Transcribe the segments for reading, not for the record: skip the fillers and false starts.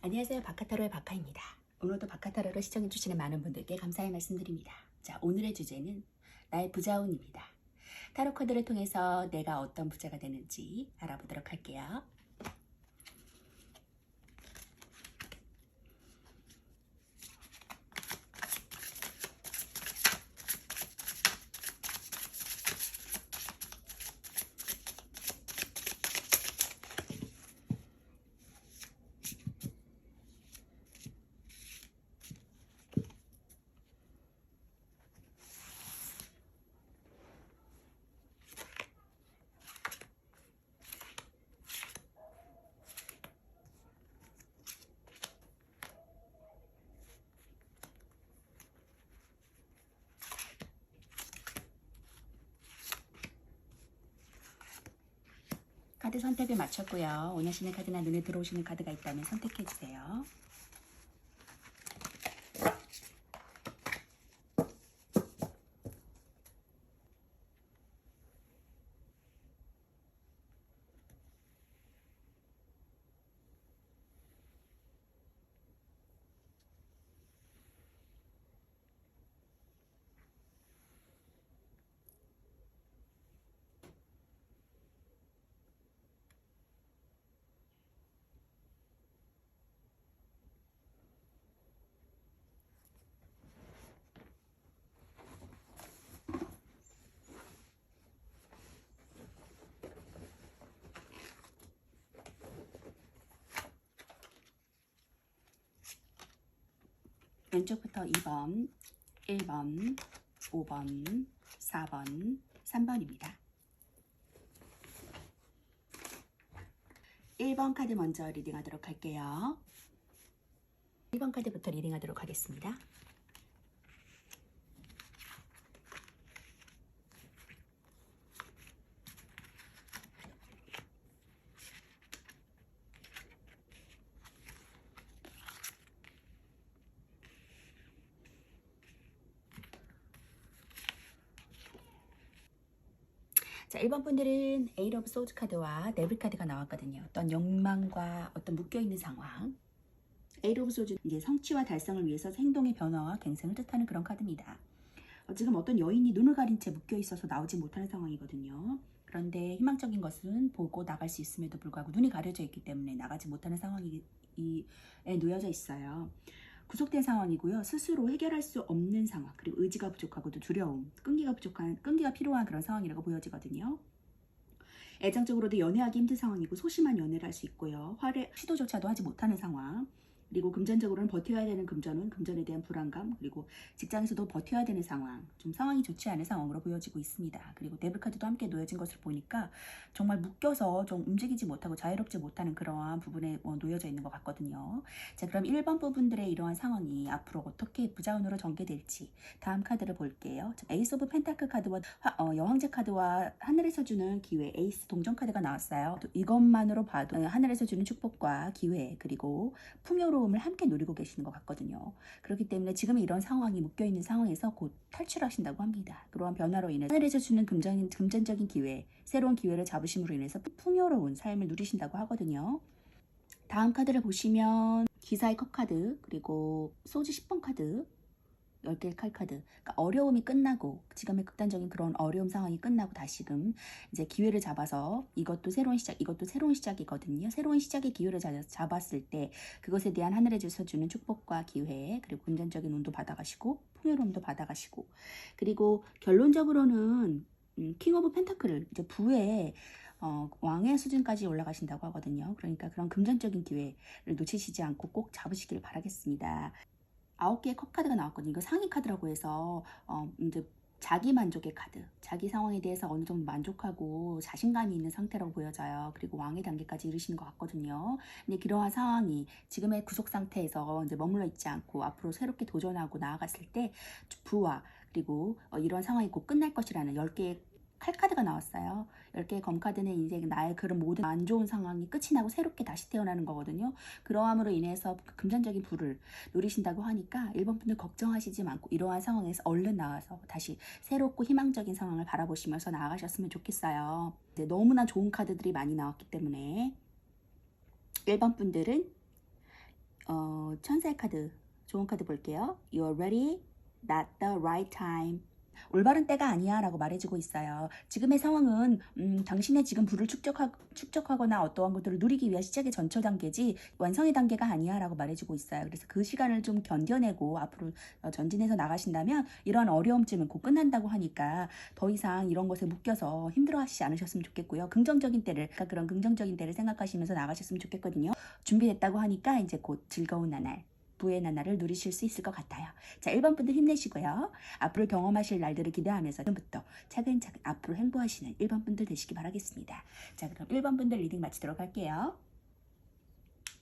안녕하세요. 바카타로의 바카입니다. 오늘도 바카타로를 시청해주시는 많은 분들께 감사의 말씀드립니다. 자, 오늘의 주제는 나의 부자운입니다. 타로 카드를 통해서 내가 어떤 부자가 되는지 알아보도록 할게요. 카드 선택을 마쳤고요. 원하시는 카드나 눈에 들어오시는 카드가 있다면 선택해주세요. 왼쪽부터 2번, 1번, 5번, 4번, 3번입니다. 1번 카드 먼저 리딩하도록 할게요. 1번 카드부터 리딩하도록 하겠습니다. 자, 1번 분들은 에이트 오브 소드 카드와 데빌 카드가 나왔거든요. 어떤 욕망과 어떤 묶여있는 상황. 에이트 오브 소드 이제 성취와 달성을 위해서 행동의 변화와 갱생을 뜻하는 그런 카드입니다. 지금 어떤 여인이 눈을 가린 채 묶여있어서 나오지 못하는 상황이거든요. 그런데 희망적인 것은 보고 나갈 수 있음에도 불구하고 눈이 가려져 있기 때문에 나가지 못하는 상황에 놓여져 있어요. 구속된 상황이고요. 스스로 해결할 수 없는 상황, 그리고 의지가 부족하고도 두려움, 끈기가 필요한 그런 상황이라고 보여지거든요. 애정적으로도 연애하기 힘든 상황이고 소심한 연애를 할 수 있고요. 시도조차도 하지 못하는 상황. 그리고 금전적으로는 버텨야 되는 금전에 대한 불안감, 그리고 직장에서도 버텨야 되는 상황, 좀 상황이 좋지 않은 상황으로 보여지고 있습니다. 그리고 데블 카드도 함께 놓여진 것을 보니까 정말 묶여서 좀 움직이지 못하고 자유롭지 못하는 그러한 부분에 놓여져 있는 것 같거든요. 자, 그럼 1번 부분들의 이러한 상황이 앞으로 어떻게 부자운으로 전개될지 다음 카드를 볼게요. 에이스 오브 펜타클 카드와 여왕제 카드와 하늘에서 주는 기회, 에이스 동전 카드가 나왔어요. 이것만으로 봐도 하늘에서 주는 축복과 기회, 그리고 풍요로움을 함께 누리고 계시는 것 같거든요. 그렇기 때문에 지금 이런 상황이 묶여있는 상황에서 곧 탈출하신다고 합니다. 그러한 변화로 인해 하늘에서 주는 금전적인 기회, 새로운 기회를 잡으심으로 인해서 풍요로운 삶을 누리신다고 하거든요. 다음 카드를 보시면 기사의 컵 카드, 그리고 소주 10번 카드, 10개의 칼카드. 그러니까 어려움이 끝나고, 지금의 극단적인 그런 어려움 상황이 끝나고 다시금 이제 기회를 잡아서 이것도 새로운 시작이거든요. 새로운 시작의 기회를 잡았을 때 그것에 대한 하늘에서 주는 축복과 기회, 그리고 금전적인 운도 받아가시고 풍요로움도 받아가시고, 그리고 결론적으로는 킹 오브 펜타클을 이제 부의 왕의 수준까지 올라가신다고 하거든요. 그러니까 그런 금전적인 기회를 놓치시지 않고 꼭 잡으시길 바라겠습니다. 9개의 컵 카드가 나왔거든요. 이거 상위 카드라고 해서 이제 자기 만족의 카드, 자기 상황에 대해서 어느 정도 만족하고 자신감이 있는 상태라고 보여져요. 그리고 왕의 단계까지 이르시는 것 같거든요. 근데 그러한 상황이 지금의 구속 상태에서 이제 머물러 있지 않고 앞으로 새롭게 도전하고 나아갔을 때 부와, 그리고 이런 상황이 곧 끝날 것이라는 10개의 칼카드가 나왔어요. 10개의 검카드는 이제 나의 그런 모든 안 좋은 상황이 끝이 나고 새롭게 다시 태어나는 거거든요. 그러함으로 인해서 금전적인 부를 누리신다고 하니까 1번 분들 걱정하시지 않고 이러한 상황에서 얼른 나와서 다시 새롭고 희망적인 상황을 바라보시면서 나아가셨으면 좋겠어요. 이제 너무나 좋은 카드들이 많이 나왔기 때문에 1번 분들은 천사의 카드, 좋은 카드 볼게요. You're ready, not the right time. 올바른 때가 아니야 라고 말해주고 있어요. 지금의 상황은 당신의 지금 부를 축적하거나 어떠한 것들을 누리기 위한 시작의 전초 단계지 완성의 단계가 아니야 라고 말해주고 있어요. 그래서 그 시간을 좀 견뎌내고 앞으로 전진해서 나가신다면 이러한 어려움쯤은 곧 끝난다고 하니까 더 이상 이런 것에 묶여서 힘들어하시지 않으셨으면 좋겠고요. 긍정적인 때를, 그러니까 그런 긍정적인 때를 생각하시면서 나가셨으면 좋겠거든요. 준비됐다고 하니까 이제 곧 즐거운 나날, 부의 나날을 누리실 수 있을 것 같아요. 자, 1번 분들 힘내시고요. 앞으로 경험하실 날들을 기대하면서 지금부터 차근차근 앞으로 행보하시는 1번 분들 되시기 바라겠습니다. 자, 그럼 1번 분들 리딩 마치도록 할게요.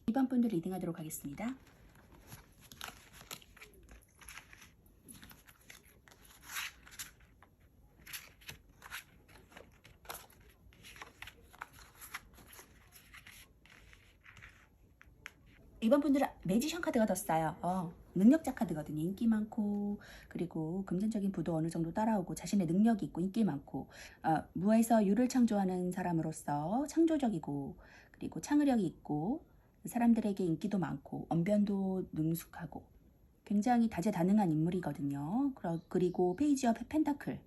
2번 분들 리딩 하도록 하겠습니다. 이번 분들은 매지션 카드가 떴어요. 능력자 카드거든요. 인기 많고, 그리고 금전적인 부도 어느 정도 따라오고, 자신의 능력이 있고, 인기 많고, 무에서 유를 창조하는 사람으로서 창조적이고, 그리고 창의력이 있고, 사람들에게 인기도 많고, 언변도 능숙하고, 굉장히 다재다능한 인물이거든요. 그리고 페이지 오브 펜타클.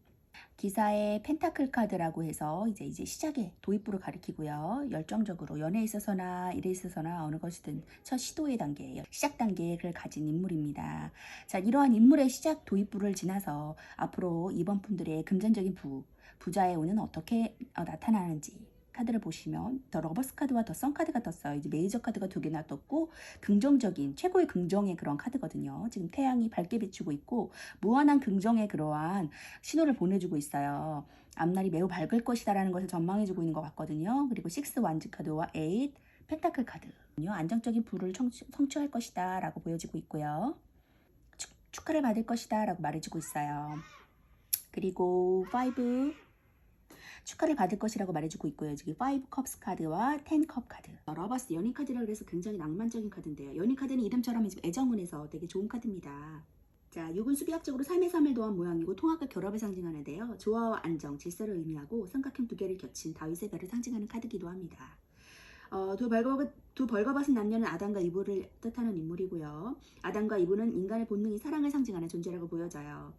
기사의 펜타클 카드라고 해서 이제 시작의 도입부를 가리키고요. 열정적으로 연애에 있어서나 일에 있어서나 어느 것이든 첫 시도의 단계, 시작 단계를 가진 인물입니다. 자, 이러한 인물의 시작 도입부를 지나서 앞으로 이번 분들의 금전적인 부자의 운은 어떻게 나타나는지 카드를 보시면 더 러버스 카드와 더 선 카드가 떴어요. 이제 메이저 카드가 2개나 떴고 긍정적인 최고의 긍정의 그런 카드거든요. 지금 태양이 밝게 비추고 있고 무한한 긍정의 그러한 신호를 보내주고 있어요. 앞날이 매우 밝을 것이다라는 것을 전망해주고 있는 것 같거든요. 그리고 6 완즈 카드와 8 펜타클 카드, 안정적인 부를 성취할 것이다 라고 보여지고 있고요. 축하를 받을 것이다 라고 말해주고 있어요. 그리고 5 축하를 받을 것이라고 말해주고 있고요. 지금 5 컵스 카드와 10 컵 카드. 러버스 연인 카드라고 해서 굉장히 낭만적인 카드인데요. 연인 카드는 이름처럼 애정운에서 되게 좋은 카드입니다. 자, 6은 수비학적으로 삶의 삶을 더한 모양이고 통합과 결합을 상징하는데요. 조화와 안정, 질서를 의미하고 삼각형 2개를 겹친 다윗의 별을 상징하는 카드기도 합니다. 두 벌거벗은 남녀는 아담과 이브를 뜻하는 인물이고요. 아담과 이브는 인간의 본능이 사랑을 상징하는 존재라고 보여져요.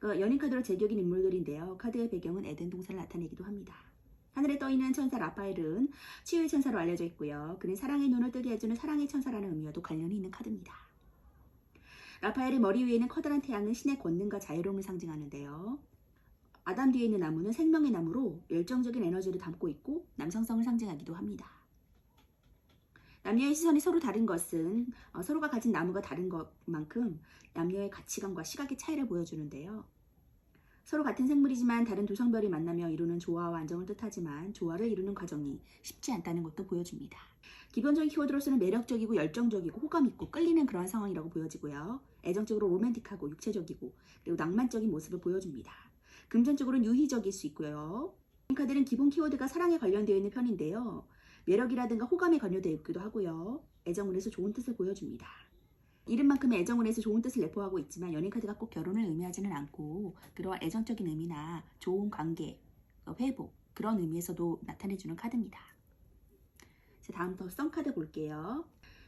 연인 카드로 제격인 인물들인데요. 카드의 배경은 에덴 동산을 나타내기도 합니다. 하늘에 떠있는 천사 라파엘은 치유의 천사로 알려져 있고요. 그는 사랑의 눈을 뜨게 해주는 사랑의 천사라는 의미와도 관련이 있는 카드입니다. 라파엘의 머리 위에 있는 커다란 태양은 신의 권능과 자유로움을 상징하는데요. 아담 뒤에 있는 나무는 생명의 나무로 열정적인 에너지를 담고 있고 남성성을 상징하기도 합니다. 남녀의 시선이 서로 다른 것은 서로가 가진 나무가 다른 것만큼 남녀의 가치관과 시각의 차이를 보여주는데요. 서로 같은 생물이지만 다른 두 성별이 만나며 이루는 조화와 안정을 뜻하지만 조화를 이루는 과정이 쉽지 않다는 것도 보여줍니다. 기본적인 키워드로서는 매력적이고 열정적이고 호감있고 끌리는 그런 상황이라고 보여지고요. 애정적으로 로맨틱하고 육체적이고 그리고 낭만적인 모습을 보여줍니다. 금전적으로는 유희적일 수 있고요. 이 카드는 기본 키워드가 사랑에 관련되어 있는 편인데요. 매력이라든가 호감에 관여되어 있기도 하고요. 애정운에서 좋은 뜻을 보여줍니다. 이름만큼의 애정운에서 좋은 뜻을 내포하고 있지만 연인 카드가 꼭 결혼을 의미하지는 않고 그러한 애정적인 의미나 좋은 관계, 회복 그런 의미에서도 나타내주는 카드입니다. 자, 다음 더 선 카드 볼게요.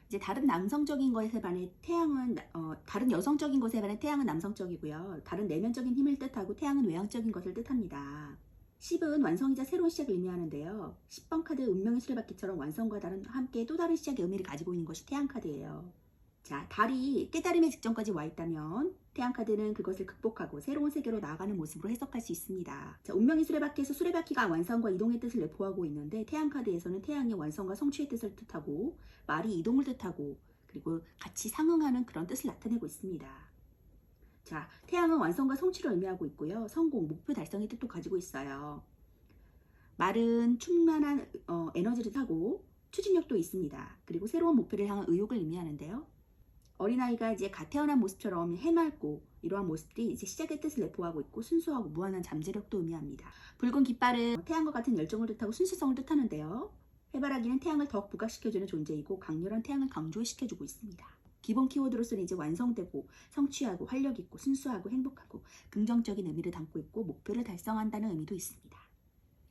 이제 다른 남성적인 것에 반해 태양은 다른 여성적인 것에 반해 태양은 남성적이고요. 다른 내면적인 힘을 뜻하고 태양은 외향적인 것을 뜻합니다. 10은 완성이자 새로운 시작을 의미하는데요. 10번 카드 운명의 수레바퀴처럼 완성과 함께 또 다른 시작의 의미를 가지고 있는 것이 태양 카드예요. 자, 달이 깨달음의 직전까지 와 있다면 태양 카드는 그것을 극복하고 새로운 세계로 나아가는 모습으로 해석할 수 있습니다. 자, 운명의 수레바퀴에서 수레바퀴가 완성과 이동의 뜻을 내포하고 있는데 태양 카드에서는 태양이 완성과 성취의 뜻을 뜻하고 말이 이동을 뜻하고 그리고 같이 상응하는 그런 뜻을 나타내고 있습니다. 자, 태양은 완성과 성취를 의미하고 있고요. 성공, 목표 달성의 뜻도 가지고 있어요. 말은 충만한 에너지를 타고 추진력도 있습니다. 그리고 새로운 목표를 향한 의욕을 의미하는데요. 어린아이가 이제 갓 태어난 모습처럼 해맑고 이러한 모습들이 이제 시작의 뜻을 내포하고 있고 순수하고 무한한 잠재력도 의미합니다. 붉은 깃발은 태양과 같은 열정을 뜻하고 순수성을 뜻하는데요. 해바라기는 태양을 더욱 부각시켜주는 존재이고 강렬한 태양을 강조시켜주고 있습니다. 기본 키워드로서는 이제 완성되고 성취하고 활력있고 순수하고 행복하고 긍정적인 의미를 담고 있고 목표를 달성한다는 의미도 있습니다.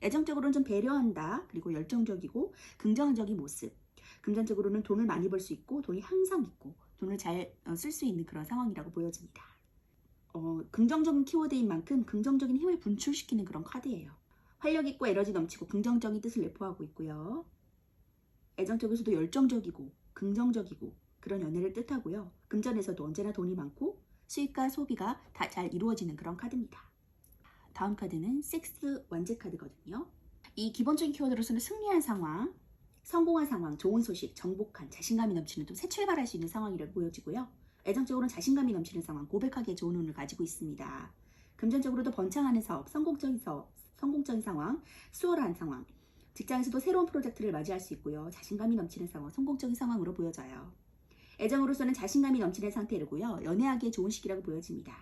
애정적으로는 좀 배려한다, 그리고 열정적이고 긍정적인 모습, 금전적으로는 돈을 많이 벌 수 있고 돈이 항상 있고 돈을 잘 쓸 수 있는 그런 상황이라고 보여집니다. 긍정적인 키워드인 만큼 긍정적인 힘을 분출시키는 그런 카드예요. 활력 있고 에너지 넘치고 긍정적인 뜻을 내포하고 있고요. 애정적에서도 열정적이고 긍정적이고 그런 연애를 뜻하고요. 금전에서도 언제나 돈이 많고 수익과 소비가 다 잘 이루어지는 그런 카드입니다. 다음 카드는 6 완제 카드거든요. 이 기본적인 키워드로서는 승리한 상황, 성공한 상황, 좋은 소식, 정복한, 자신감이 넘치는 좀 새 출발할 수 있는 상황이라고 보여지고요. 애정적으로는 자신감이 넘치는 상황, 고백하기에 좋은 운을 가지고 있습니다. 금전적으로도 번창하는 사업, 성공적인 상황, 수월한 상황, 직장에서도 새로운 프로젝트를 맞이할 수 있고요. 자신감이 넘치는 상황, 성공적인 상황으로 보여져요. 애정으로서는 자신감이 넘치는 상태이고요. 연애하기에 좋은 시기라고 보여집니다.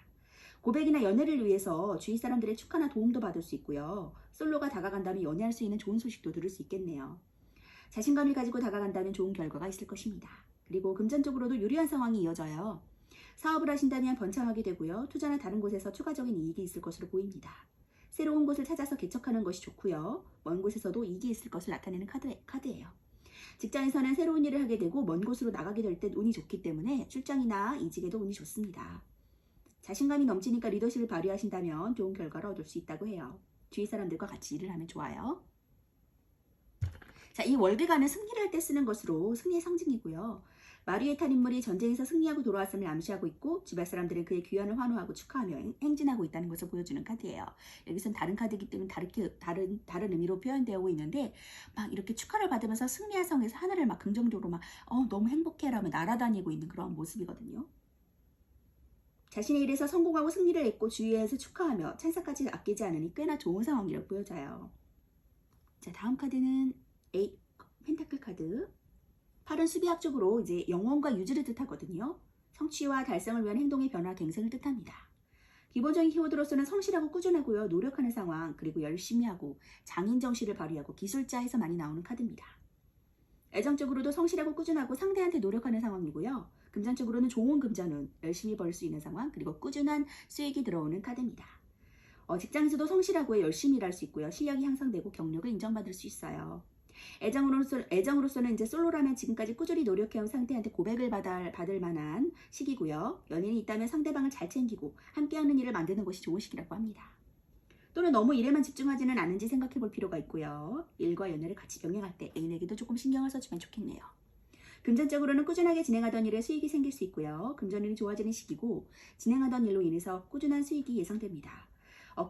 고백이나 연애를 위해서 주위 사람들의 축하나 도움도 받을 수 있고요. 솔로가 다가간다면 연애할 수 있는 좋은 소식도 들을 수 있겠네요. 자신감을 가지고 다가간다면 좋은 결과가 있을 것입니다. 그리고 금전적으로도 유리한 상황이 이어져요. 사업을 하신다면 번창하게 되고요. 투자나 다른 곳에서 추가적인 이익이 있을 것으로 보입니다. 새로운 곳을 찾아서 개척하는 것이 좋고요. 먼 곳에서도 이익이 있을 것을 나타내는 카드예요. 직장에서는 새로운 일을 하게 되고 먼 곳으로 나가게 될 때 운이 좋기 때문에 출장이나 이직에도 운이 좋습니다. 자신감이 넘치니까 리더십을 발휘하신다면 좋은 결과를 얻을 수 있다고 해요. 주위 사람들과 같이 일을 하면 좋아요. 자, 이 월계관은 승리를 할 때 쓰는 것으로 승리의 상징이고요. 마리에 탄 인물이 전쟁에서 승리하고 돌아왔음을 암시하고 있고 주변 사람들은 그의 귀환을 환호하고 축하하며 행진하고 있다는 것을 보여주는 카드예요. 여기서는 다른 카드이기 때문에 다른 의미로 표현되고 있는데 막 이렇게 축하를 받으면서 승리의 성에서 하늘을 막 긍정적으로 막 너무 행복해라며 날아다니고 있는 그런 모습이거든요. 자신의 일에서 성공하고 승리를 했고 주위에서 축하하며 찬사까지 아끼지 않으니 꽤나 좋은 상황이라고 보여져요. 자, 다음 카드는 8 펜타클 카드. 8은 수비학적으로 이제 영혼과 유지를 뜻하거든요. 성취와 달성을 위한 행동의 변화, 갱생을 뜻합니다. 기본적인 키워드로서는 성실하고 꾸준하고요. 노력하는 상황, 그리고 열심히 하고 장인 정신을 발휘하고 기술자에서 많이 나오는 카드입니다. 애정적으로도 성실하고 꾸준하고 상대한테 노력하는 상황이고요. 금전적으로는 좋은 금전운, 열심히 벌 수 있는 상황, 그리고 꾸준한 수익이 들어오는 카드입니다. 직장에서도 성실하고 열심히 일할 수 있고요. 실력이 향상되고 경력을 인정받을 수 있어요. 애정으로서는 이제 솔로라면 지금까지 꾸준히 노력해온 상대한테 고백을 받을 만한 시기고요. 연인이 있다면 상대방을 잘 챙기고 함께하는 일을 만드는 것이 좋은 시기라고 합니다. 또는 너무 일에만 집중하지는 않은지 생각해 볼 필요가 있고요. 일과 연애를 같이 병행할 때 애인에게도 조금 신경을 써주면 좋겠네요. 금전적으로는 꾸준하게 진행하던 일에 수익이 생길 수 있고요. 금전운이 좋아지는 시기고 진행하던 일로 인해서 꾸준한 수익이 예상됩니다.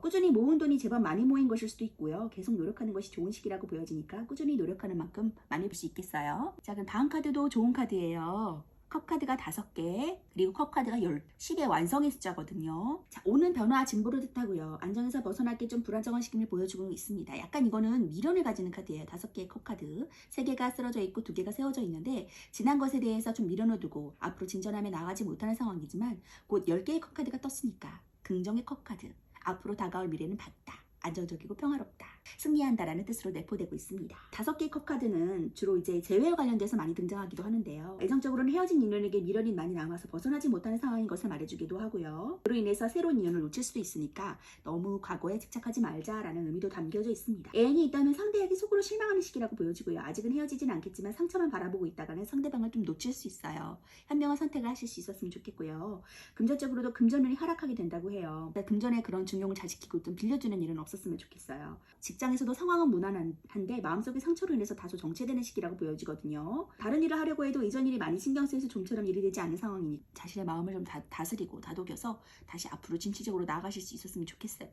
꾸준히 모은 돈이 제법 많이 모인 것일 수도 있고요. 계속 노력하는 것이 좋은 시기라고 보여지니까 꾸준히 노력하는 만큼 많이 벌 수 있겠어요. 자, 그럼 다음 카드도 좋은 카드예요. 컵카드가 5개, 그리고 컵카드가 10의 완성의 숫자거든요. 자, 오는 변화, 진보를 뜻하고요. 안정에서 벗어날 게 좀 불안정한 시기를 보여주고 있습니다. 약간 이거는 미련을 가지는 카드예요. 5개의 컵카드. 3개가 쓰러져 있고 2개가 세워져 있는데 지난 것에 대해서 좀 미련을 두고 앞으로 진전하며 나가지 못하는 상황이지만 곧 10개의 컵카드가 떴으니까 긍정의 컵카드. 앞으로 다가올 미래는 밝다. 안정적이고 평화롭다. 승리한다라는 뜻으로 내포되고 있습니다. 5개의 컵카드는 주로 이제 재회와 관련돼서 많이 등장하기도 하는데요. 애정적으로는 헤어진 인연에게 미련이 많이 남아서 벗어나지 못하는 상황인 것을 말해주기도 하고요. 그로 인해서 새로운 인연을 놓칠 수도 있으니까 너무 과거에 집착하지 말자라는 의미도 담겨져 있습니다. 애인이 있다면 상대에게 속으로 실망하는 시기라고 보여지고요. 아직은 헤어지진 않겠지만 상처만 바라보고 있다가는 상대방을 좀 놓칠 수 있어요. 현명한 선택을 하실 수 있었으면 좋겠고요. 금전적으로도 금전운이 하락하게 된다고 해요. 금전의 그런 중용을 잘 지키고 좀 빌려주는 일은 없었으면 좋겠어요. 직장에서도 상황은 무난한데 마음속의 상처로 인해서 다소 정체되는 시기라고 보여지거든요. 다른 일을 하려고 해도 이전 일이 많이 신경 쓰여서 좀처럼 일이 되지 않는 상황이니 자신의 마음을 좀 다스리고 다독여서 다시 앞으로 진취적으로 나아가실 수 있었으면 좋겠어요.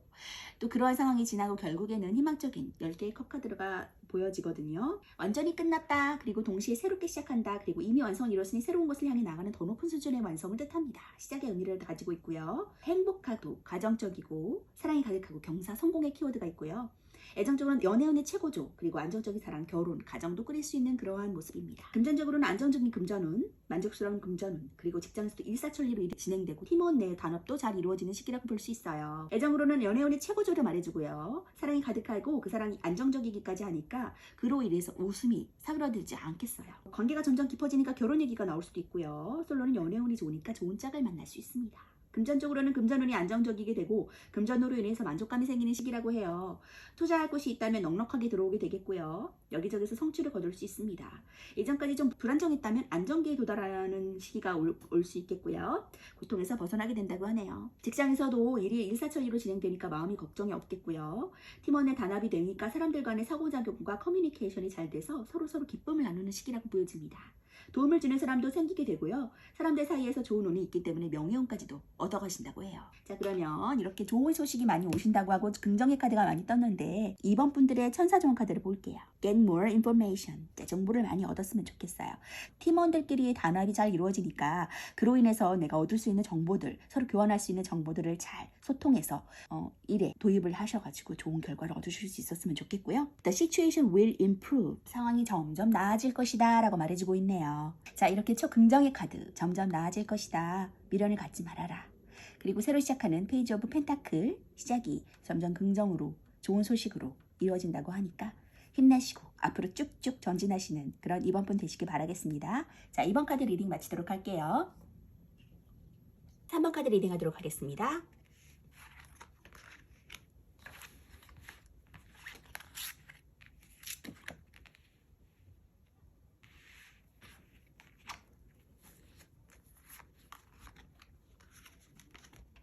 또 그러한 상황이 지나고 결국에는 희망적인 10개의 컵카드가 보여지거든요. 완전히 끝났다. 그리고 동시에 새롭게 시작한다. 그리고 이미 완성을 이뤘으니 새로운 것을 향해 나가는 더 높은 수준의 완성을 뜻합니다. 시작의 의미를 가지고 있고요. 행복하고 가정적이고 사랑이 가득하고 경사, 성공의 키워드가 있고요. 애정적으로는 연애운의 최고조, 그리고 안정적인 사랑, 결혼, 가정도 꾸릴 수 있는 그러한 모습입니다. 금전적으로는 안정적인 금전운, 만족스러운 금전운, 그리고 직장에서도 일사천리로 일이 진행되고 팀원 내 단합도 잘 이루어지는 시기라고 볼 수 있어요. 애정으로는 연애운의 최고조를 말해주고요. 사랑이 가득하고 그 사랑이 안정적이기까지 하니까 그로 인해서 웃음이 사그라들지 않겠어요. 관계가 점점 깊어지니까 결혼 얘기가 나올 수도 있고요. 솔로는 연애운이 좋으니까 좋은 짝을 만날 수 있습니다. 금전적으로는 금전운이 안정적이게 되고 금전으로 인해서 만족감이 생기는 시기라고 해요. 투자할 곳이 있다면 넉넉하게 들어오게 되겠고요. 여기저기서 성취를 거둘 수 있습니다. 예전까지 좀 불안정했다면 안정기에 도달하는 시기가 올 수 있겠고요. 고통에서 벗어나게 된다고 하네요. 직장에서도 일이 일사천리로 진행되니까 마음이 걱정이 없겠고요. 팀원의 단합이 되니까 사람들 간의 상호작용과 커뮤니케이션이 잘 돼서 서로서로 기쁨을 나누는 시기라고 보여집니다. 도움을 주는 사람도 생기게 되고요. 사람들 사이에서 좋은 운이 있기 때문에 명예운까지도 얻어가신다고 해요. 자, 그러면 이렇게 좋은 소식이 많이 오신다고 하고 긍정의 카드가 많이 떴는데 이번 분들의 천사조언 카드를 볼게요. Get more information. 자, 정보를 많이 얻었으면 좋겠어요. 팀원들끼리의 단합이 잘 이루어지니까 그로 인해서 내가 얻을 수 있는 정보들, 서로 교환할 수 있는 정보들을 잘 소통해서 일에 도입을 하셔가지고 좋은 결과를 얻으실 수 있었으면 좋겠고요. The situation will improve. 상황이 점점 나아질 것이다 라고 말해주고 있네요. 자, 이렇게 초긍정의 카드, 점점 나아질 것이다, 미련을 갖지 말아라. 그리고 새로 시작하는 페이지 오브 펜타클, 시작이 점점 긍정으로 좋은 소식으로 이루어진다고 하니까 힘내시고 앞으로 쭉쭉 전진하시는 그런 이번 분 되시길 바라겠습니다. 자, 이번 카드 리딩 마치도록 할게요. 3번 카드 리딩 하도록 하겠습니다.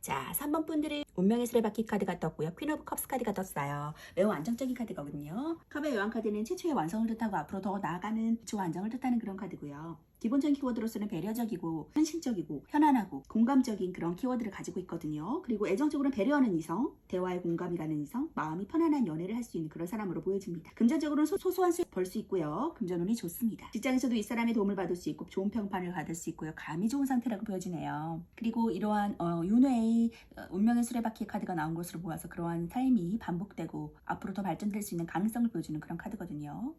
자, 3번 분들이 운명의 수레바퀴 카드가 떴고요. 퀸 오브 컵스 카드가 떴어요. 매우 안정적인 카드거든요. 컵의 여왕 카드는 최초의 완성을 뜻하고 앞으로 더 나아가는 최초 안정을 뜻하는 그런 카드고요. 기본적인 키워드로서는 배려적이고 현실적이고 편안하고 공감적인 그런 키워드를 가지고 있거든요. 그리고 애정적으로는 배려하는 이성, 대화에 공감이 가는 이성, 마음이 편안한 연애를 할 수 있는 그런 사람으로 보여집니다. 금전적으로는 소소한 수익 벌 수 있고요. 금전운이 좋습니다. 직장에서도 이 사람의 도움을 받을 수 있고 좋은 평판을 받을 수 있고요. 감이 좋은 상태라고 보여지네요. 그리고 이러한 윤회의 운명의 수레바퀴 카드가 나온 것으로 보아서 그러한 삶이 반복되고 앞으로 더 발전될 수 있는 가능성을 보여주는 그런 카드거든요.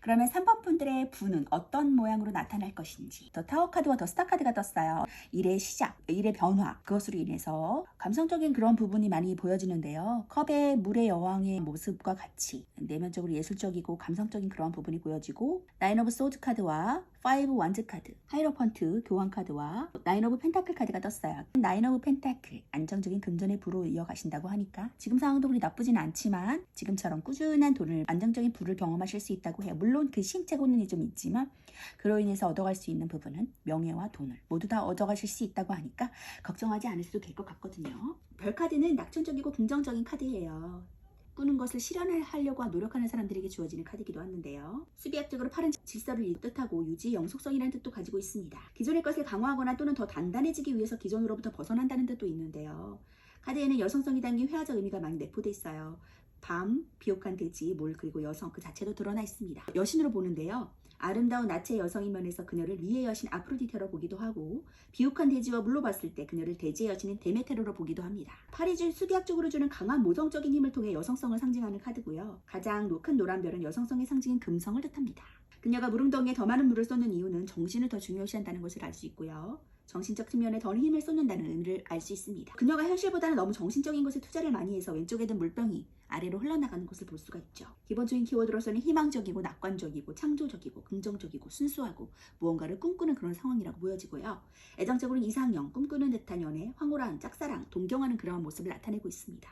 그러면 3번 분들의 분은 어떤 모양으로 나타날 것인지. 더 타워 카드와 더 스타 카드가 떴어요. 일의 시작, 일의 변화, 그것으로 인해서 감성적인 그런 부분이 많이 보여지는데요. 컵의 물의 여왕의 모습과 같이 내면적으로 예술적이고 감성적인 그런 부분이 보여지고, 나인 오브 소드 카드와 파이브 완즈 카드, 하이로펀트 교환 카드와 나인 오브 펜타클 카드가 떴어요. 나인 오브 펜타클, 안정적인 금전의 부로 이어가신다고 하니까 지금 상황도 그리 나쁘진 않지만 지금처럼 꾸준한 돈을, 안정적인 부를 경험하실 수 있다고 해요. 물론 그 시행착오는 좀 있지만 그로 인해서 얻어갈 수 있는 부분은 명예와 돈을 모두 다 얻어가실 수 있다고 하니까 걱정하지 않으셔도 될 것 같거든요. 별 카드는 낙천적이고 긍정적인 카드예요. 꾸는 것을 실현하려고 노력하는 사람들에게 주어지는 카드이기도 하는데요. 수비학적으로 파란 질서를 뜻하고 유지, 영속성이라는 뜻도 가지고 있습니다. 기존의 것을 강화하거나 또는 더 단단해지기 위해서 기존으로부터 벗어난다는 뜻도 있는데요. 카드에는 여성성이 담긴 회화적 의미가 많이 내포돼 있어요. 밤, 비옥한 돼지, 몰, 그리고 여성 그 자체도 드러나 있습니다. 여신으로 보는데요. 아름다운 나체 여성인 면에서 그녀를 미의 여신 아프로디테로 보기도 하고, 비옥한 돼지와 물로 봤을 때 그녀를 돼지의 여신인 데메테로로 보기도 합니다. 팔이 수비학적으로 주는 강한 모성적인 힘을 통해 여성성을 상징하는 카드고요. 가장 큰 노란 별은 여성성의 상징인 금성을 뜻합니다. 그녀가 무릉덩이에 더 많은 물을 쏟는 이유는 정신을 더 중요시한다는 것을 알 수 있고요. 정신적 측면에 더 힘을 쏟는다는 의미를 알 수 있습니다. 그녀가 현실보다는 너무 정신적인 것에 투자를 많이 해서 왼쪽에 든 물병이 아래로 흘러나가는 것을 볼 수가 있죠. 기본적인 키워드로서는 희망적이고 낙관적이고 창조적이고 긍정적이고 순수하고 무언가를 꿈꾸는 그런 상황이라고 보여지고요. 애정적으로는 이상형, 꿈꾸는 듯한 연애, 황홀한 짝사랑, 동경하는 그러한 모습을 나타내고 있습니다.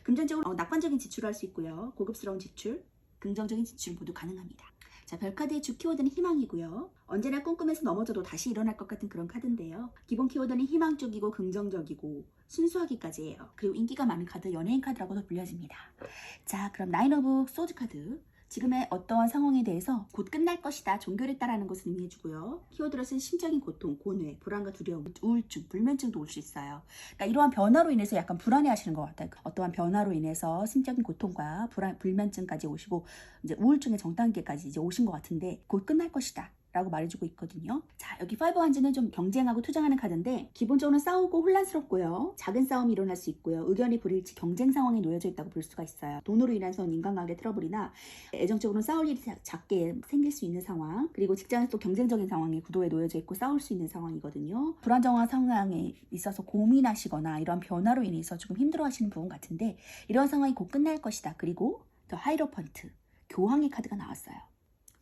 금전적으로 낙관적인 지출을 할 수 있고요. 고급스러운 지출, 긍정적인 지출 모두 가능합니다. 자, 별카드의 주 키워드는 희망이고요. 언제나 꿈꾸면서 넘어져도 다시 일어날 것 같은 그런 카드인데요. 기본 키워드는 희망적이고 긍정적이고 순수하기까지 해요. 그리고 인기가 많은 카드, 연예인 카드라고도 불려집니다. 자, 그럼 나인 오브 소드 카드. 지금의 어떠한 상황에 대해서 곧 끝날 것이다, 종결했다라는 것을 의미해주고요. 키워드로서는 심적인 고통, 고뇌, 불안과 두려움, 우울증, 불면증도 올 수 있어요. 그러니까 이러한 변화로 인해서 약간 불안해하시는 것 같아요. 어떠한 변화로 인해서 심적인 고통과 불면증까지 오시고 이제 우울증의 정단계까지 이제 오신 것 같은데 곧 끝날 것이다 라고 말해주고 있거든요. 자, 여기 파이브 환즈는 좀 경쟁하고 투쟁하는 카드인데 기본적으로 싸우고 혼란스럽고요. 작은 싸움이 일어날 수 있고요. 의견이 불일치, 경쟁 상황에 놓여져 있다고 볼 수가 있어요. 돈으로 인해서 인간관계 트러블이나 애정적으로는 싸울 일이 작게 생길 수 있는 상황, 그리고 직장에서 또 경쟁적인 상황에 구도에 놓여져 있고 싸울 수 있는 상황이거든요. 불안정한 상황에 있어서 고민하시거나 이런 변화로 인해서 조금 힘들어하시는 부분 같은데 이런 상황이 곧 끝날 것이다. 그리고 더 하이로펀트, 교황의 카드가 나왔어요.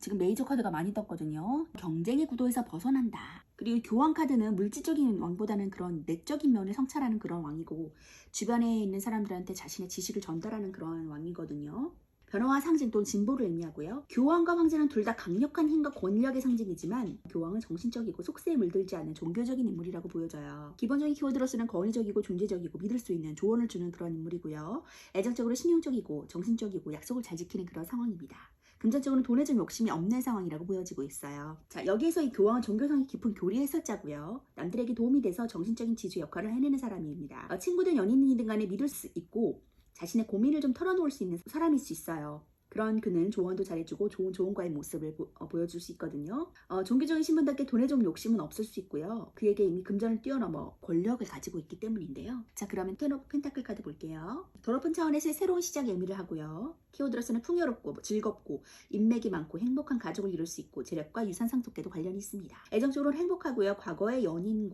지금 메이저 카드가 많이 떴거든요. 경쟁의 구도에서 벗어난다. 그리고 교황 카드는 물질적인 왕보다는 그런 내적인 면을 성찰하는 그런 왕이고, 주변에 있는 사람들한테 자신의 지식을 전달하는 그런 왕이거든요. 변화와 상징 또는 진보를 의미하고요. 교황과 황제는 둘 다 강력한 힘과 권력의 상징이지만 교황은 정신적이고 속세에 물들지 않는 종교적인 인물이라고 보여져요. 기본적인 키워드로서는 권위적이고 존재적이고 믿을 수 있는 조언을 주는 그런 인물이고요. 애정적으로 신용적이고 정신적이고 약속을 잘 지키는 그런 상황입니다. 금전적으로는 돈에 좀 욕심이 없는 상황이라고 보여지고 있어요. 자, 여기에서 이 교황은 종교성이 깊은 교리 해설자고요. 남들에게 도움이 돼서 정신적인 지주 역할을 해내는 사람입니다. 친구든 연인이든 간에 믿을 수 있고 자신의 고민을 좀 털어놓을 수 있는 사람일 수 있어요. 그런 그는 조언도 잘해주고 좋은 조언과의 모습을 보여줄 수 있거든요. 종교적인 신분답게 돈에 좀 욕심은 없을 수 있고요. 그에게 이미 금전을 뛰어넘어 권력을 가지고 있기 때문인데요. 자, 그러면 텐 오브 펜타클 카드 볼게요. 더 높은 차원에서의 새로운 시작 의미를 하고요. 키워드로서는 풍요롭고 즐겁고 인맥이 많고 행복한 가족을 이룰 수 있고 재력과 유산 상속과도 관련이 있습니다. 애정적으로는 행복하고요. 과거의 연인을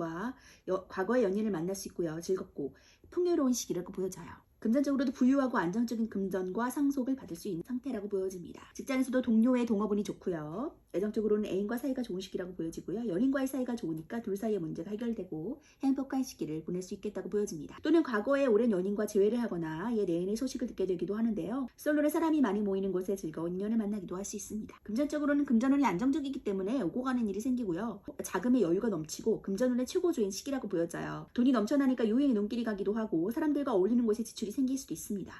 만날 수 있고요. 즐겁고 풍요로운 시기라고 보여져요. 금전적으로도 부유하고 안정적인 금전과 상속을 받을 수 있는 상태라고 보여집니다. 직장에서도 동료의 동업운이 좋고요. 애정적으로는 애인과 사이가 좋은 시기라고 보여지고요. 연인과의 사이가 좋으니까 둘 사이의 문제가 해결되고 행복한 시기를 보낼 수 있겠다고 보여집니다. 또는 과거에 오랜 연인과 재회를 하거나 옛 애인의 소식을 듣게 되기도 하는데요. 솔로의 사람이 많이 모이는 곳에 즐거운 인연을 만나기도 할 수 있습니다. 금전적으로는 금전운이 안정적이기 때문에 오고 가는 일이 생기고요. 자금의 여유가 넘치고 금전운의 최고조인 시기라고 보여져요. 돈이 넘쳐나니까 유행의 눈길이 가기도 하고 사람들과 어울리는 곳에 지출이 생길 수도 있습니다.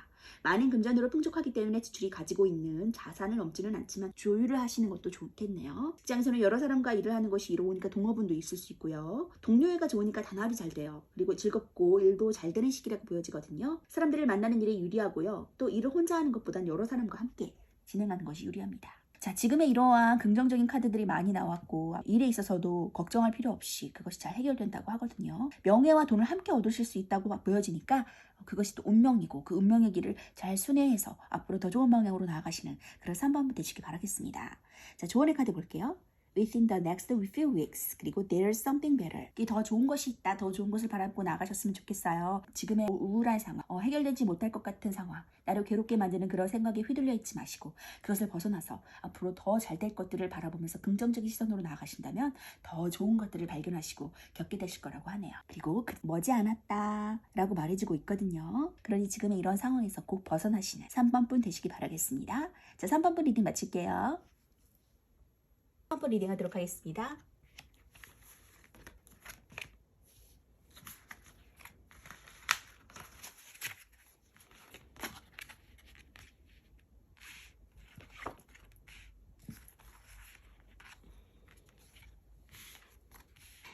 많은 금전으로 풍족하기 때문에 지출이 가지고 있는 자산을 넘지는 않지만 조율을 하시는 것도 좋겠네요. 직장에서는 여러 사람과 일을 하는 것이 이로우니까 동업운도 있을 수 있고요. 동료애가 좋으니까 단합이 잘 돼요. 그리고 즐겁고 일도 잘 되는 시기라고 보여지거든요. 사람들을 만나는 일에 유리하고요. 또 일을 혼자 하는 것보단 여러 사람과 함께 진행하는 것이 유리합니다. 자, 지금의 이러한 긍정적인 카드들이 많이 나왔고 일에 있어서도 걱정할 필요 없이 그것이 잘 해결된다고 하거든요. 명예와 돈을 함께 얻으실 수 있다고 보여지니까 그것이 또 운명이고 그 운명의 길을 잘 순회해서 앞으로 더 좋은 방향으로 나아가시는 그런 3번 되시길 바라겠습니다. 자, 조언의 카드 볼게요. Within the next few weeks. 그리고 there's something better. 더 좋은 것이 있다. 더 좋은 것을 바라보고 나가셨으면 좋겠어요. 지금의 우울한 상황, 해결되지 못할 것 같은 상황, 나를 괴롭게 만드는 그런 생각에 휘둘려 있지 마시고 그것을 벗어나서 앞으로 더 잘 될 것들을 바라보면서 긍정적인 시선으로 나아가신다면 더 좋은 것들을 발견하시고 겪게 되실 거라고 하네요. 그리고 머지않았다 라고 말해주고 있거든요. 그러니 지금의 이런 상황에서 꼭 벗어나시는 3번 분 되시기 바라겠습니다. 자, 3번 분 리딩 마칠게요. 3번 리딩 하도록 하겠습니다.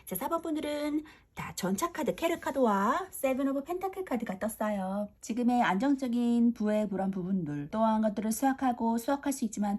자, 4번 분들은 다 전차 카드, 캐럿 카드와 세븐 오브 펜타클 카드가 떴어요. 지금의 안정적인 부의 그런 부분들, 또한 것들을 수확할 수 있지만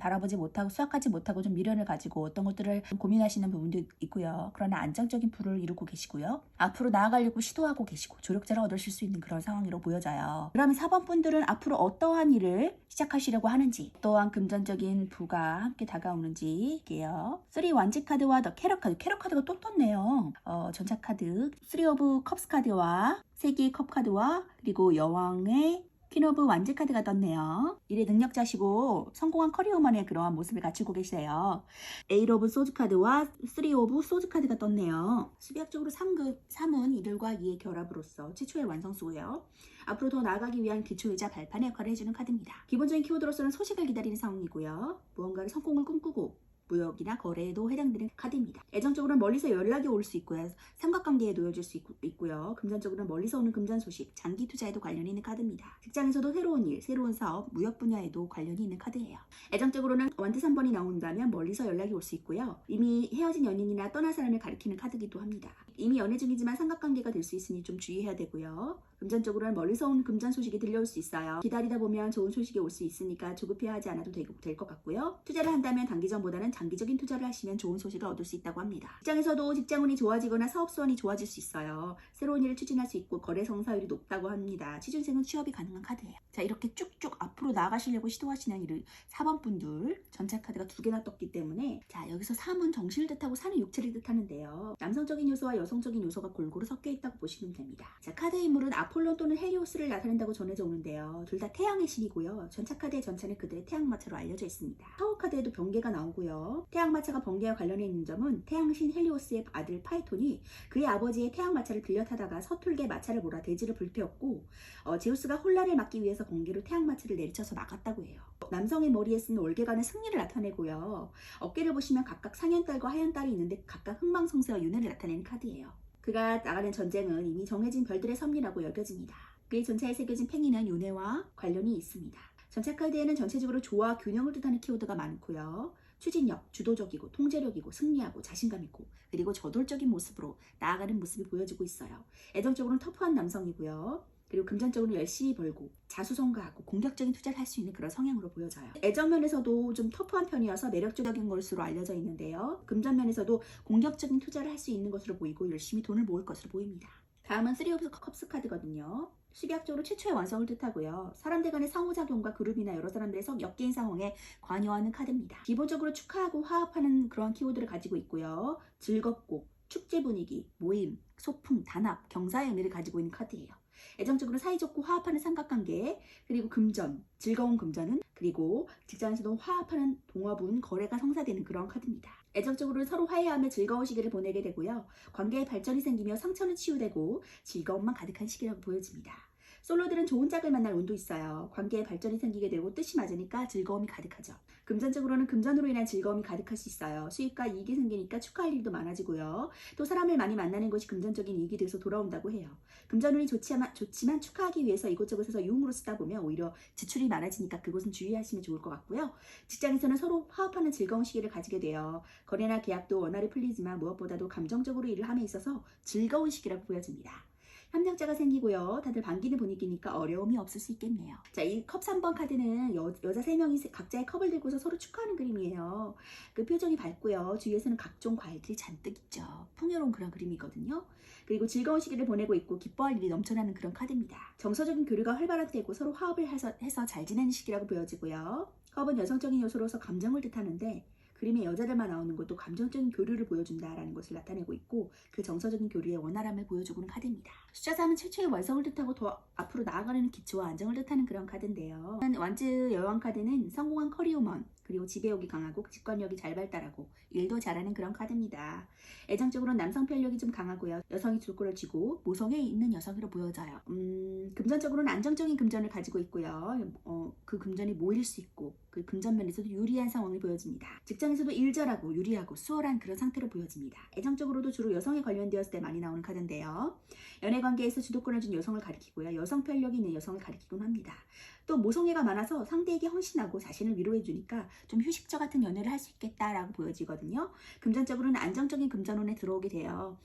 수확하지 못하고 좀 미련을 가지고 어떤 것들을 고민하시는 부분도 있고요. 그러나 안정적인 부를 이루고 계시고요. 앞으로 나아가려고 시도하고 계시고 조력자를 얻으실 수 있는 그런 상황으로 보여져요. 그러면 4번 분들은 앞으로 어떠한 일을 시작하시려고 하는지, 어떠한 금전적인 부가 함께 다가오는지 볼게요. 3 완지 카드와 더 캐럿 카드가 또 떴네요. 전차 카드 3 오브 컵스 카드와 3개의 컵 카드와 그리고 여왕의 퀸 오브 완즈 카드가 떴네요. 일의 능력자시고 성공한 커리어만의 그러한 모습을 갖추고 계세요. 8 오브 소즈 카드와 3 오브 소즈 카드가 떴네요. 수비학적으로 3은 이들과 2의 결합으로서 최초의 완성수고요. 앞으로 더 나아가기 위한 기초이자 발판의 역할을 해주는 카드입니다. 기본적인 키워드로서는 소식을 기다리는 상황이고요. 무언가를 성공을 꿈꾸고 무역이나 거래에도 해당되는 카드입니다. 애정적으로는 멀리서 연락이 올 수 있고요. 삼각관계에 놓여질 수 있고요. 금전적으로는 멀리서 오는 금전 소식, 장기 투자에도 관련이 있는 카드입니다. 직장에서도 새로운 일, 새로운 사업, 무역 분야에도 관련이 있는 카드예요. 애정적으로는 원트 3번이 나온다면 멀리서 연락이 올 수 있고요. 이미 헤어진 연인이나 떠날 사람을 가리키는 카드이기도 합니다. 이미 연애 중이지만 삼각관계가 될 수 있으니 좀 주의해야 되고요. 금전적으로는 멀리서 온 금전 소식이 들려올 수 있어요. 기다리다 보면 좋은 소식이 올 수 있으니까 조급해 하지 않아도 될 것 같고요. 투자를 한다면 단기전보다는 장기적인 투자를 하시면 좋은 소식을 얻을 수 있다고 합니다. 직장에서도 직장운이 좋아지거나 사업수완이 좋아질 수 있어요. 새로운 일을 추진할 수 있고 거래 성사율이 높다고 합니다. 취준생은 취업이 가능한 카드예요. 자, 이렇게 쭉쭉 앞으로 나아가시려고 시도하시는 일을 4번 분들 전차 카드가 2개나 떴기 때문에 자, 여기서 3은 정신을 뜻하고 사는 육체를 뜻하는데요. 남성적인 요소와 여성적인 요소가 골고루 섞여 있다고 보시면 됩니다. 자, 카드의 인물은 아폴론 또는 헬리오스를 나타낸다고 전해져 오는데요. 둘 다 태양의 신이고요. 전차 카드의 전차는 그들의 태양마차로 알려져 있습니다. 타워 카드에도 번개가 나오고요. 태양마차가 번개와 관련해 있는 점은 태양신 헬리오스의 아들 파이톤이 그의 아버지의 태양마차를 빌려 타다가 서툴게 마차를 몰아 대지를 불태웠고 제우스가 혼란을 막기 위해서 번개로 태양마차를 내리쳐서 막았다고 해요. 남성의 머리에 쓴 월계관은 승리를 나타내고요. 어깨를 보시면 각각 상현딸과 하현딸이 있는데 각각 흥망성쇠와 윤회를 나타내는 카드예요. 그가 나가는 전쟁은 이미 정해진 별들의 섭리라고 여겨집니다. 그의 전차에 새겨진 팽이는 윤회와 관련이 있습니다. 전차 카드에는 전체적으로 조화, 균형을 뜻하는 키워드가 많고요. 추진력, 주도적이고 통제력이고 승리하고 자신감있고 그리고 저돌적인 모습으로 나아가는 모습이 보여지고 있어요. 애정적으로는 터프한 남성이고요. 그리고 금전적으로 열심히 벌고 자수성가하고 공격적인 투자를 할 수 있는 그런 성향으로 보여져요. 애정면에서도 좀 터프한 편이어서 매력적인 것으로 알려져 있는데요. 금전면에서도 공격적인 투자를 할 수 있는 것으로 보이고 열심히 돈을 모을 것으로 보입니다. 다음은 3 오브 컵스 카드거든요. 수비학적으로 최초의 완성을 뜻하고요. 사람들 간의 상호작용과 그룹이나 여러 사람들의 엮인 상황에 관여하는 카드입니다. 기본적으로 축하하고 화합하는 그런 키워드를 가지고 있고요. 즐겁고 축제 분위기, 모임, 소풍, 단합, 경사의 의미를 가지고 있는 카드예요. 애정적으로 사이좋고 화합하는 삼각관계, 그리고 금전, 즐거운 금전은, 그리고 직장에서도 화합하는 동화분, 거래가 성사되는 그런 카드입니다. 애정적으로 서로 화해하며 즐거운 시기를 보내게 되고요. 관계의 발전이 생기며 상처는 치유되고 즐거움만 가득한 시기라고 보여집니다. 솔로들은 좋은 짝을 만날 운도 있어요. 관계의 발전이 생기게 되고 뜻이 맞으니까 즐거움이 가득하죠. 금전적으로는 금전으로 인한 즐거움이 가득할 수 있어요. 수익과 이익이 생기니까 축하할 일도 많아지고요. 또 사람을 많이 만나는 것이 금전적인 이익이 돼서 돌아온다고 해요. 금전운이 좋지만 축하하기 위해서 이곳저곳에서 유흥으로 쓰다 보면 오히려 지출이 많아지니까 그곳은 주의하시면 좋을 것 같고요. 직장에서는 서로 화합하는 즐거운 시기를 가지게 돼요. 거래나 계약도 원활히 풀리지만 무엇보다도 감정적으로 일을 함에 있어서 즐거운 시기라고 보여집니다. 협력자가 생기고요. 다들 반기는 분위기니까 어려움이 없을 수 있겠네요. 자, 이 컵 3번 카드는 여자 3명이 각자의 컵을 들고서 서로 축하하는 그림이에요. 그 표정이 밝고요. 주위에서는 각종 과일들이 잔뜩 있죠. 풍요로운 그런 그림이거든요. 그리고 즐거운 시기를 보내고 있고 기뻐할 일이 넘쳐나는 그런 카드입니다. 정서적인 교류가 활발한 때고 서로 화합을 해서 잘 지내는 시기라고 보여지고요. 컵은 여성적인 요소로서 감정을 뜻하는데 그림에 여자들만 나오는 것도 감정적인 교류를 보여준다라는 것을 나타내고 있고 그 정서적인 교류의 원활함을 보여주는 카드입니다. 숫자 3은 최초의 완성을 뜻하고 더 앞으로 나아가는 기초와 안정을 뜻하는 그런 카드인데요. 완즈 여왕 카드는 성공한 커리어먼, 그리고 지배욕이 강하고 직관력이 잘 발달하고 일도 잘하는 그런 카드입니다. 애정적으로는 남성 편력이 좀 강하고요. 여성이 주도권을 쥐고 모성에 있는 여성으로 보여져요. 금전적으로는 안정적인 금전을 가지고 있고요. 그 금전이 모일 수 있고 그 금전 면에서도 유리한 상황을 보여집니다. 직장에서도 일절하고 유리하고 수월한 그런 상태로 보여집니다. 애정적으로도 주로 여성에 관련되었을 때 많이 나오는 카드인데요. 연애관계에서 주도권을 준 여성을 가리키고요. 여성 편력이 있는 여성을 가리키곤 합니다. 또 모성애가 많아서 상대에게 헌신하고 자신을 위로해주니까 좀 휴식자 같은 연애를 할 수 있겠다라고 보여지거든요. 금전적으로는 안정적인 금전운에 들어오게 돼요.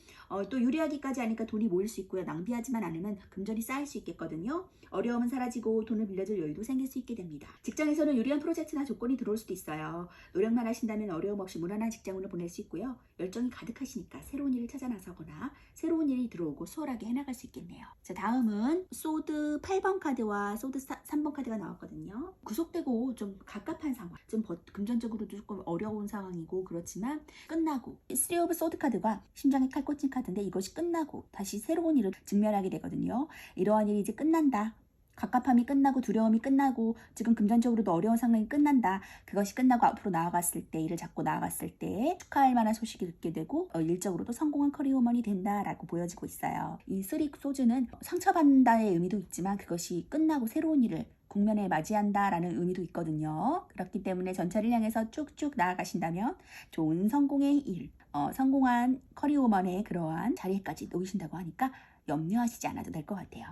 또 유리하기까지 하니까 돈이 모일 수 있고요. 낭비하지만 않으면 금전이 쌓일 수 있겠거든요. 어려움은 사라지고 돈을 빌려줄 여유도 생길 수 있게 됩니다. 직장에서는 유리한 프로젝트나 조건이 들어올 수도 있어요. 노력만 하신다면 어려움 없이 무난한 직장운을 보낼 수 있고요. 열정이 가득하시니까 새로운 일을 찾아 나서거나 새로운 일이 들어오고 수월하게 해나갈 수 있겠네요. 자, 다음은 소드 8번 카드와 소드 3번 카드가 나왔거든요. 구속되고 좀 갑갑한 상황, 좀 금전적으로도 조금 어려운 상황이고 그렇지만 끝나고 3 오브 소드 카드가 심장에 칼 꽂힌 카드인데 이것이 끝나고 다시 새로운 일을 직면하게 되거든요. 이러한 일이 이제 끝난다. 갑갑함이 끝나고 두려움이 끝나고 지금 금전적으로도 어려운 상황이 끝난다. 그것이 끝나고 앞으로 나아갔을 때 일을 잡고 나아갔을 때 축하할 만한 소식이 듣게 되고 일적으로도 성공한 커리어먼이 된다라고 보여지고 있어요. 이 3 소주는 상처받는다의 의미도 있지만 그것이 끝나고 새로운 일을 국면에 맞이한다라는 의미도 있거든요. 그렇기 때문에 전차를 향해서 쭉쭉 나아가신다면 좋은 성공의 일, 성공한 커리어먼의 그러한 자리까지 놓으신다고 하니까 염려하시지 않아도 될 것 같아요.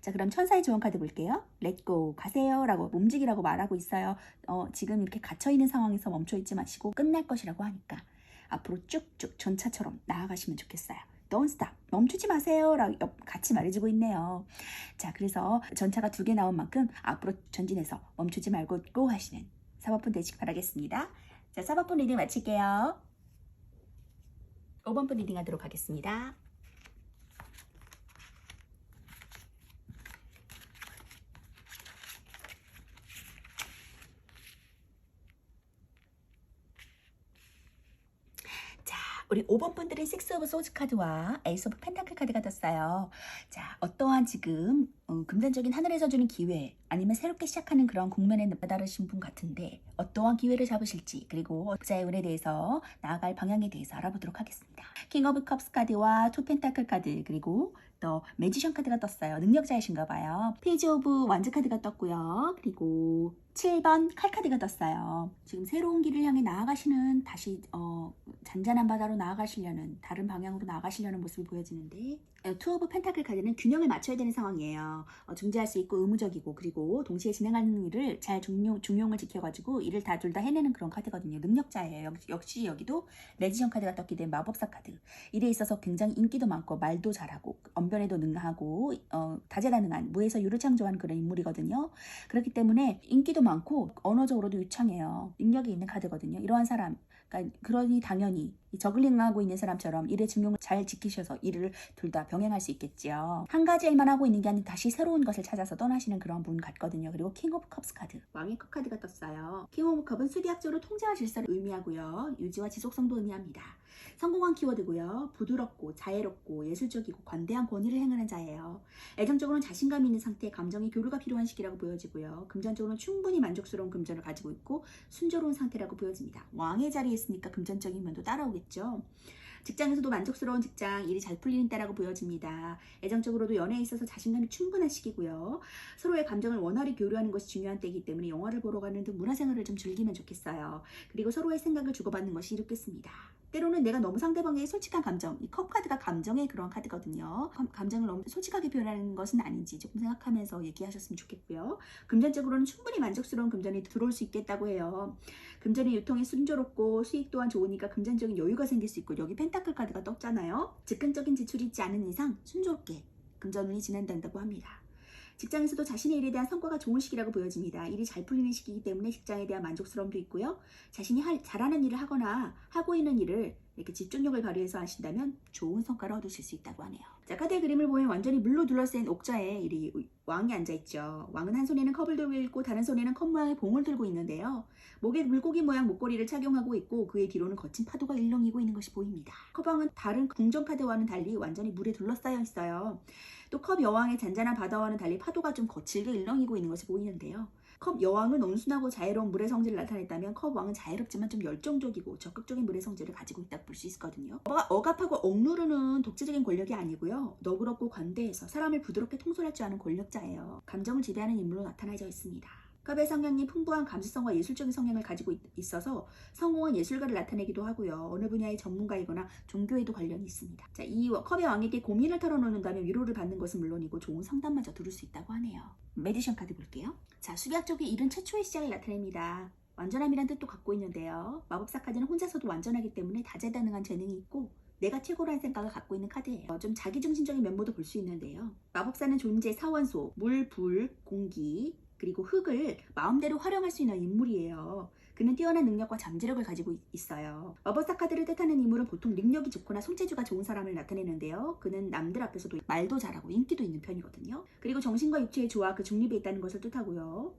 자, 그럼 천사의 조언 카드 볼게요. 렛고 가세요 라고 움직이라고 말하고 있어요. 지금 이렇게 갇혀있는 상황에서 멈춰있지 마시고 끝날 것이라고 하니까 앞으로 쭉쭉 전차처럼 나아가시면 좋겠어요. Don't stop. 멈추지 마세요 라고 같이 말해주고 있네요. 자, 그래서 전차가 2개 나온 만큼 앞으로 전진해서 멈추지 말고 고 하시는 4번분 되시기 바라겠습니다. 자, 4번분 리딩 마칠게요. 5번분 리딩 하도록 하겠습니다. 자, 우리 5번 분들은 6 오브 소즈 카드와 에이스 오브 펜타클 카드가 떴어요. 자, 어떠한 지금 금전적인 하늘에서 주는 기회 아니면 새롭게 시작하는 그런 국면에 다다르신 분 같은데 어떠한 기회를 잡으실지 그리고 자의 운에 대해서 나아갈 방향에 대해서 알아보도록 하겠습니다. 킹 오브 컵스 카드와 투 펜타클 카드 그리고 또 매지션 카드가 떴어요. 능력자이신가 봐요. 페이지 오브 완즈 카드가 떴고요. 그리고 7번 칼 카드가 떴어요. 지금 새로운 길을 향해 나아가시는 다시 잔잔한 바다로 나아가시려는 다른 방향으로 나아가시려는 모습이 보여지는데 투 오브 펜타클 카드는 균형을 맞춰야 되는 상황이에요. 중지할 수 있고 의무적이고 그리고 동시에 진행하는 일을 잘 중용을 지켜가지고 일을 둘 다 해내는 그런 카드거든요. 능력자예요. 역시 여기도 매지션 카드가 떴기 때문에 마법사 카드. 일에 있어서 굉장히 인기도 많고 말도 잘하고 언변에도 능하고 다재다능한 무에서 유를 창조하는 그런 인물이거든요. 그렇기 때문에 인기도 많고 언어적으로도 유창해요. 능력이 있는 카드거든요. 이러한 사람 그러니 당연히 저글링하고 있는 사람처럼 일의 중용을 잘 지키셔서 일을 둘 다 병행할 수 있겠지요. 한 가지 일만 하고 있는 게 아니라 다시 새로운 것을 찾아서 떠나시는 그런 분 같거든요. 그리고 킹 오브 컵스 카드 왕의 컵 카드가 떴어요. 킹 오브 컵은 수리학적으로 통제와 질서를 의미하고요. 유지와 지속성도 의미합니다. 성공한 키워드고요. 부드럽고 자애롭고 예술적이고 관대한 권위를 행하는 자예요. 애정적으로는 자신감 있는 상태에 감정의 교류가 필요한 시기라고 보여지고요. 금전적으로는 충분히 만족스러운 금전을 가지고 있고 순조로운 상태라고 보여집니다. 왕의 자리에 있으니까 금전적인 면도 따라오겠죠. 직장에서도 만족스러운 직장, 일이 잘 풀리는 때라고 보여집니다. 애정적으로도 연애에 있어서 자신감이 충분한 시기고요. 서로의 감정을 원활히 교류하는 것이 중요한 때이기 때문에 영화를 보러 가는 등 문화생활을 좀 즐기면 좋겠어요. 그리고 서로의 생각을 주고받는 것이 이롭겠습니다. 때로는 내가 너무 상대방에게 솔직한 감정, 이 컵 카드가 감정의 그런 카드거든요. 감정을 너무 솔직하게 표현하는 것은 아닌지 조금 생각하면서 얘기하셨으면 좋겠고요. 금전적으로는 충분히 만족스러운 금전이 들어올 수 있겠다고 해요. 금전의 유통이 순조롭고 수익 또한 좋으니까 금전적인 여유가 생길 수 있고 여기 펜타클 카드가 떴잖아요. 즉흥적인 지출이 있지 않은 이상 순조롭게 금전운이 진행된다고 합니다. 직장에서도 자신의 일에 대한 성과가 좋은 시기라고 보여집니다. 일이 잘 풀리는 시기이기 때문에 직장에 대한 만족스러움도 있고요. 자신이 잘하는 일을 하거나 하고 있는 일을 이렇게 집중력을 발휘해서 하신다면 좋은 성과를 얻으실 수 있다고 하네요. 자, 카드의 그림을 보면 완전히 물로 둘러싼 옥자에 왕이 앉아있죠. 왕은 한 손에는 컵을 들고 있고 다른 손에는 컵 모양의 봉을 들고 있는데요. 목에 물고기 모양 목걸이를 착용하고 있고 그의 뒤로는 거친 파도가 일렁이고 있는 것이 보입니다. 컵왕은 다른 궁전 카드와는 달리 완전히 물에 둘러싸여 있어요. 또 컵 여왕의 잔잔한 바다와는 달리 파도가 좀 거칠게 일렁이고 있는 것이 보이는데요. 컵 여왕은 온순하고 자애로운 물의 성질을 나타냈다면 컵 왕은 자애롭지만 좀 열정적이고 적극적인 물의 성질을 가지고 있다고 볼 수 있거든요. 억압하고 억누르는 독재적인 권력이 아니고요. 너그럽고 관대해서 사람을 부드럽게 통솔할 줄 아는 권력자예요. 감정을 지배하는 인물로 나타나져 있습니다. 컵의 성향이 풍부한 감수성과 예술적인 성향을 가지고 있어서 성공한 예술가를 나타내기도 하고요. 어느 분야의 전문가이거나 종교에도 관련이 있습니다. 자, 이 컵의 왕에게 고민을 털어놓는다면 위로를 받는 것은 물론이고 좋은 상담마저 들을 수 있다고 하네요. 매지션 카드 볼게요. 자, 수비학적인 일은 최초의 시작을 나타냅니다. 완전함이란 뜻도 갖고 있는데요. 마법사 카드는 혼자서도 완전하기 때문에 다재다능한 재능이 있고 내가 최고라는 생각을 갖고 있는 카드예요. 좀 자기중심적인 면모도 볼 수 있는데요. 마법사는 존재 사원소, 물, 불, 공기, 그리고 흙을 마음대로 활용할 수 있는 인물이에요. 그는 뛰어난 능력과 잠재력을 가지고 있어요. 마법사 카드를 뜻하는 인물은 보통 능력이 좋거나 손재주가 좋은 사람을 나타내는데요. 그는 남들 앞에서도 말도 잘하고 인기도 있는 편이거든요. 그리고 정신과 육체의 조화, 그 중립에 있다는 것을 뜻하고요.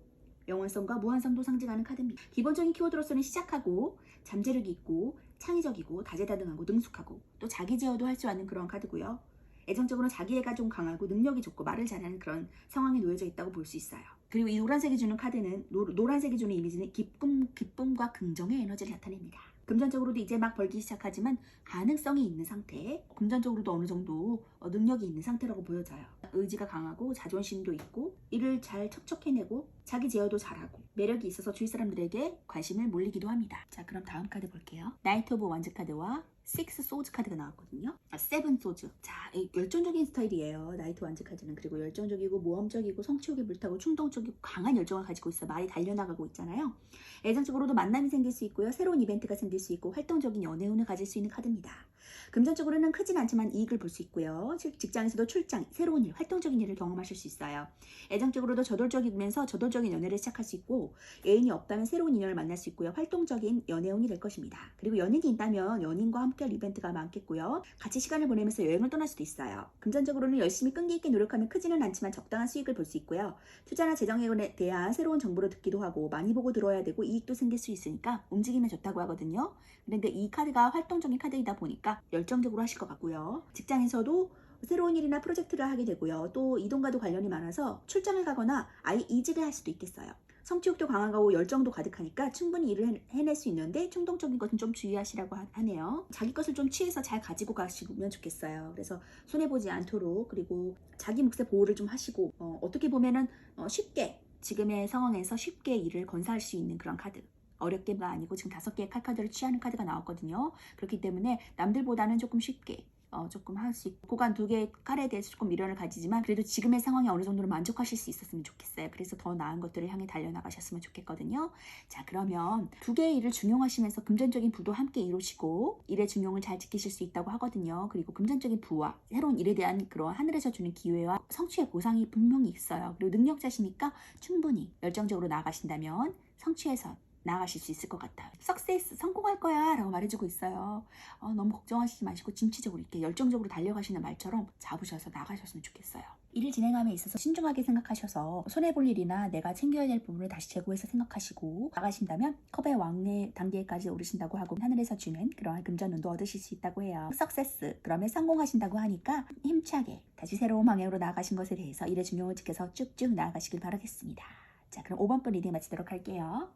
영원성과 무한성도 상징하는 카드입니다. 기본적인 키워드로서는 시작하고 잠재력이 있고 창의적이고 다재다능하고 능숙하고 또 자기 제어도 할 줄 아는 그런 카드고요. 애정적으로 자기애가 좀 강하고 능력이 좋고 말을 잘하는 그런 상황에 놓여져 있다고 볼 수 있어요. 그리고 이 노란색이 주는 카드는 노란색이 주는 이미지는 기쁨과 긍정의 에너지를 나타냅니다. 금전적으로도 이제 막 벌기 시작하지만 가능성이 있는 상태, 금전적으로도 어느 정도 능력이 있는 상태라고 보여져요. 의지가 강하고 자존심도 있고 일을 잘 척척해내고 자기 제어도 잘하고 매력이 있어서 주위 사람들에게 관심을 몰리기도 합니다. 자, 그럼 다음 카드 볼게요. 나이트 오브 완즈 카드와 6 소즈 카드가 나왔거든요. 7 소즈. 자, 열정적인 스타일이에요. 나이트 완즈 카드는. 그리고 열정적이고 모험적이고 성취욕에 불타고 충동적이고 강한 열정을 가지고 있어요. 말이 달려나가고 있잖아요. 애정적으로도 만남이 생길 수 있고요. 새로운 이벤트가 생길 수 있고 활동적인 연애운을 가질 수 있는 카드입니다. 금전적으로는 크진 않지만 이익을 볼 수 있고요. 직장에서도 출장, 새로운 일, 활동적인 일을 경험하실 수 있어요. 애정적으로도 저돌적이면서 저돌적인 연애를 시작할 수 있고, 애인이 없다면 새로운 인연을 만날 수 있고요. 활동적인 연애운이 될 것입니다. 그리고 연인이 있다면 연인과 함께할 이벤트가 많겠고요. 같이 시간을 보내면서 여행을 떠날 수도 있어요. 금전적으로는 열심히 끈기 있게 노력하면 크지는 않지만 적당한 수익을 볼 수 있고요. 투자나 재정에 대한 새로운 정보를 듣기도 하고 많이 보고 들어야 되고 이익도 생길 수 있으니까 움직이면 좋다고 하거든요. 그런데 이 카드가 활동적인 카드이다 보니까 열정적으로 하실 것 같고요. 직장에서도 새로운 일이나 프로젝트를 하게 되고요. 또 이동과도 관련이 많아서 출장을 가거나 아예 이직을 할 수도 있겠어요. 성취욕도 강한 거고 열정도 가득하니까 충분히 일을 해낼 수 있는데 충동적인 것은 좀 주의하시라고 하네요. 자기 것을 좀 취해서 잘 가지고 가시면 좋겠어요. 그래서 손해보지 않도록, 그리고 자기 몫의 보호를 좀 하시고, 어떻게 보면은 쉽게 지금의 상황에서 쉽게 일을 건사할 수 있는 그런 카드. 어렵게가 아니고 지금 5개의 카드를 취하는 카드가 나왔거든요. 그렇기 때문에 남들보다는 조금 쉽게 조금 할 수 있고, 고간 2개의 칼에 대해서 조금 미련을 가지지만 그래도 지금의 상황에 어느 정도로 만족하실 수 있었으면 좋겠어요. 그래서 더 나은 것들을 향해 달려나가셨으면 좋겠거든요. 자, 그러면 2개의 일을 중용하시면서 금전적인 부도 함께 이루시고 일의 중용을 잘 지키실 수 있다고 하거든요. 그리고 금전적인 부와 새로운 일에 대한 그런 하늘에서 주는 기회와 성취의 보상이 분명히 있어요. 그리고 능력자시니까 충분히 열정적으로 나아가신다면 성취해서 나아가실 수 있을 것 같아요. 석세스, 성공할 거야 라고 말해주고 있어요. 너무 걱정하시지 마시고 진취적으로 이렇게 열정적으로 달려가시는 말처럼 잡으셔서 나가셨으면 좋겠어요. 일을 진행함에 있어서 신중하게 생각하셔서 손해볼 일이나 내가 챙겨야 할 부분을 다시 재고해서 생각하시고 나가신다면 컵의 왕래 단계까지 오르신다고 하고 하늘에서 주는 그러한 금전운도 얻으실 수 있다고 해요. 석세스, 그러면 성공하신다고 하니까 힘차게 다시 새로운 방향으로 나아가신 것에 대해서 일의 중용을 지켜서 쭉쭉 나아가시길 바라겠습니다. 자, 그럼 5번 분 리딩 마치도록 할게요.